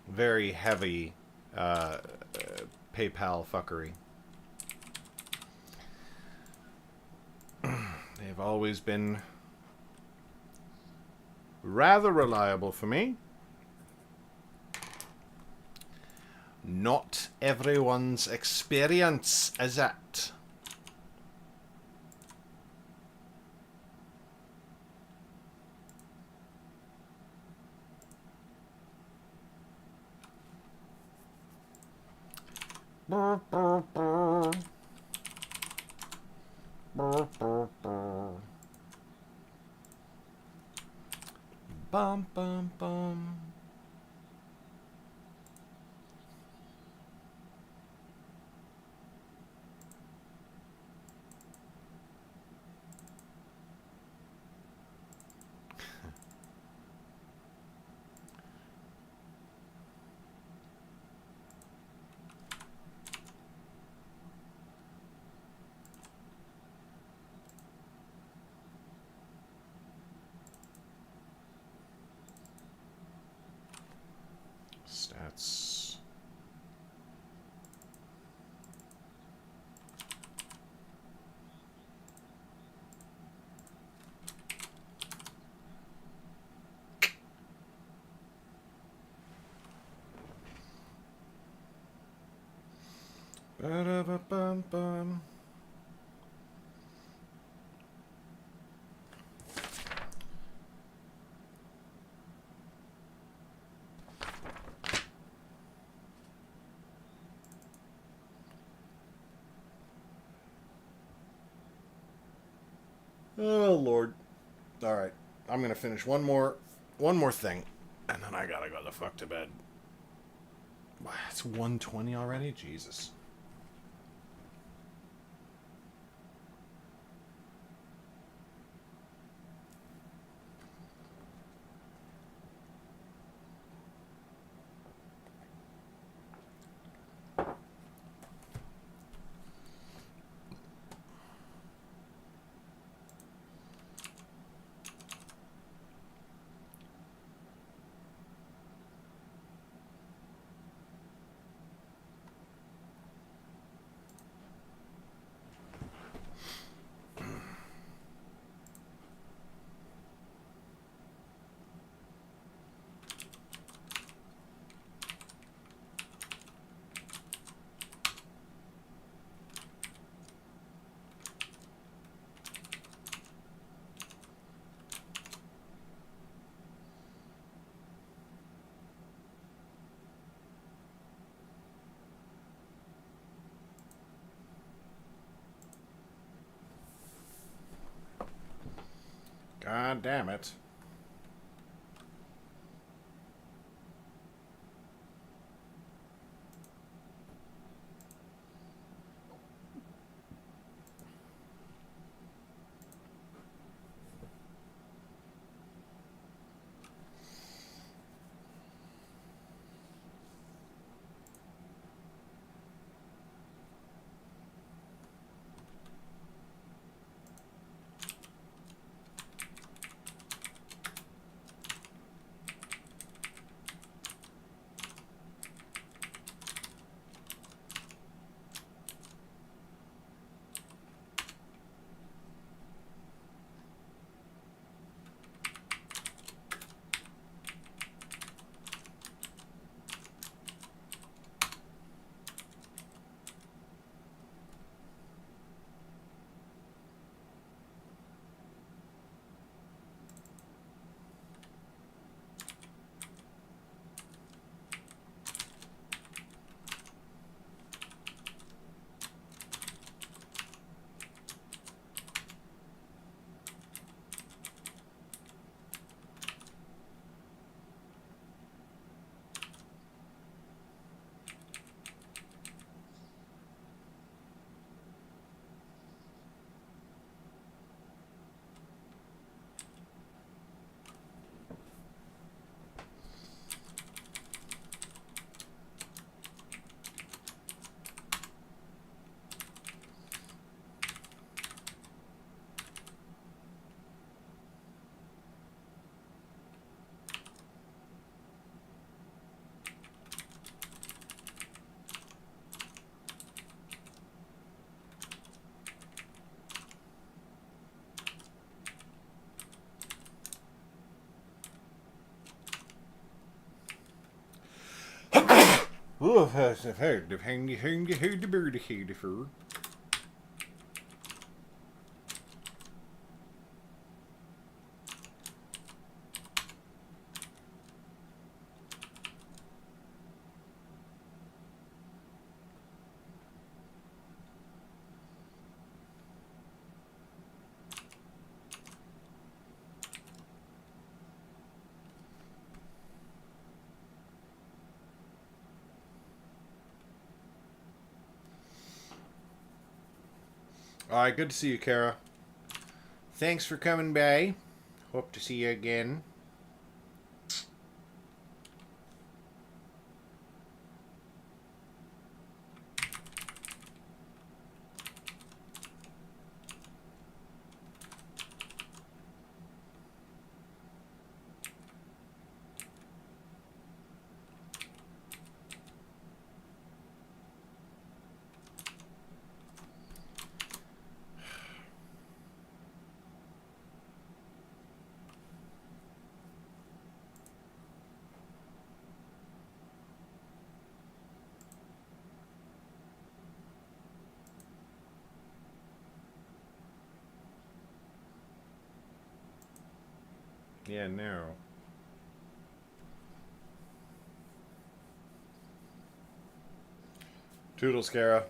very heavy PayPal fuckery. They've always been rather reliable for me. Not everyone's experience is it. Brr, brr, brr. Brr, brr, brr. Bum bum bum. Stats. Ba-da-ba-bum-bum. Oh Lord. Alright. I'm gonna finish one more thing. And then I gotta go the fuck to bed. Wow, it's 1:20 already? Jesus. God damn it. Oh, I've heard the birdie fur. Alright, good to see you, Kara. Thanks for coming by. Hope to see you again. Yeah, narrow. Toodles, Kara.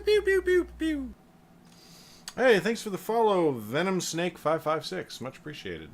Pew, pew, pew, pew. Hey, thanks for the follow, Venom Snake 556. Much appreciated.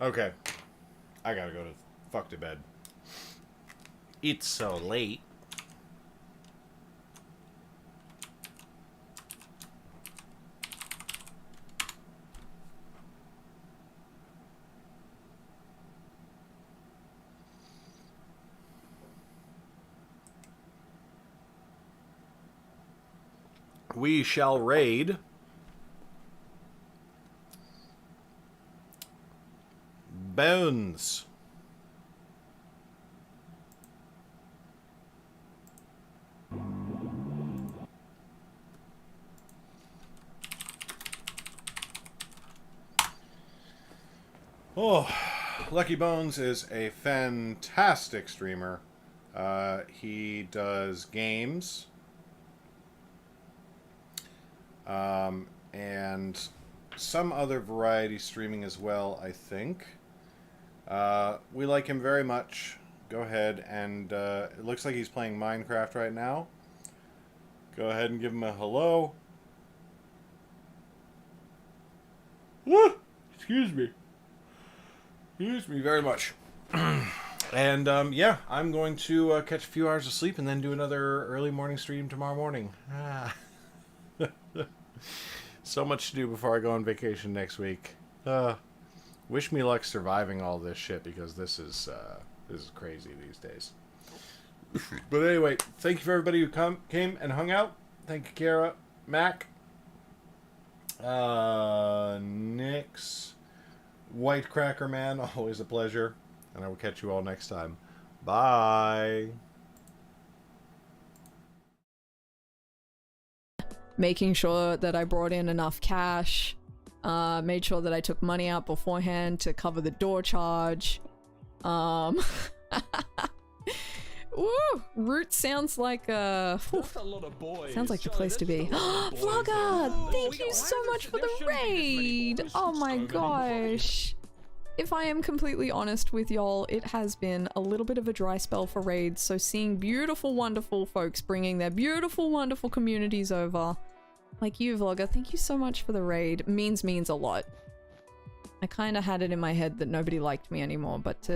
Okay. I gotta go to fuck to bed. It's so late. We shall raid Bones. Oh, Lucky Bones is a fantastic streamer. He does games. And some other variety streaming as well, I think. We like him very much. Go ahead and it looks like he's playing Minecraft right now. Go ahead and give him a hello. Woo! Excuse me. Excuse me very much. And yeah, I'm going to catch a few hours of sleep and then do another early morning stream tomorrow morning. So much to do before I go on vacation next week. Wish me luck surviving all this shit, because this is crazy these days. But anyway, thank you for everybody who came and hung out. Thank you, Kara, Mac, Nix, White Cracker Man, always a pleasure. And I will catch you all next time. Bye. Making sure that I brought in enough cash, made sure that I took money out beforehand to cover the door charge. Woo! Root sounds like sounds like the place to be. Vlogger, thank you so much for the raid. Oh my gosh. If I am completely honest with y'all, it has been a little bit of a dry spell for raids, so seeing beautiful, wonderful folks bringing their beautiful, wonderful communities over, like you, Vlogger, thank you so much for the raid. Means a lot. I kind of had it in my head that nobody liked me anymore, but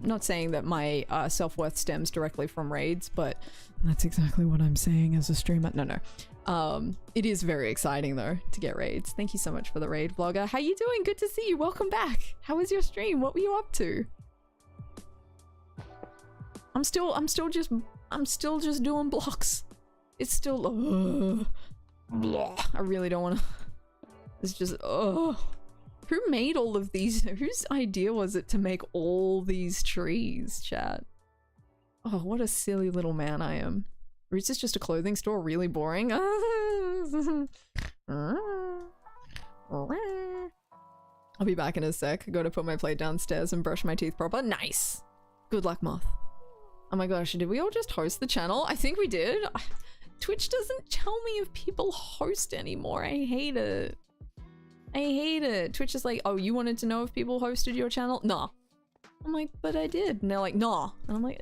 not saying that my self-worth stems directly from raids, but that's exactly what I'm saying as a streamer. No. It is very exciting though to get raids. Thank you so much for the raid, Vlogger. How you doing? Good to see you. Welcome back. How was your stream? What were you up to? I'm still just doing blocks. It's still blah. I really don't want to. It's just who made all of these? Whose idea was it to make all these trees, chat? Oh, what a silly little man I am. Roots is just a clothing store, really boring. I'll be back in a sec. Go to put my plate downstairs and brush my teeth proper. Nice! Good luck, Moth. Oh my gosh, did we all just host the channel? I think we did. Twitch doesn't tell me if people host anymore. I hate it. I hate it. Twitch is like, oh, you wanted to know if people hosted your channel? Nah. I'm like, but I did. And they're like, nah. And I'm like,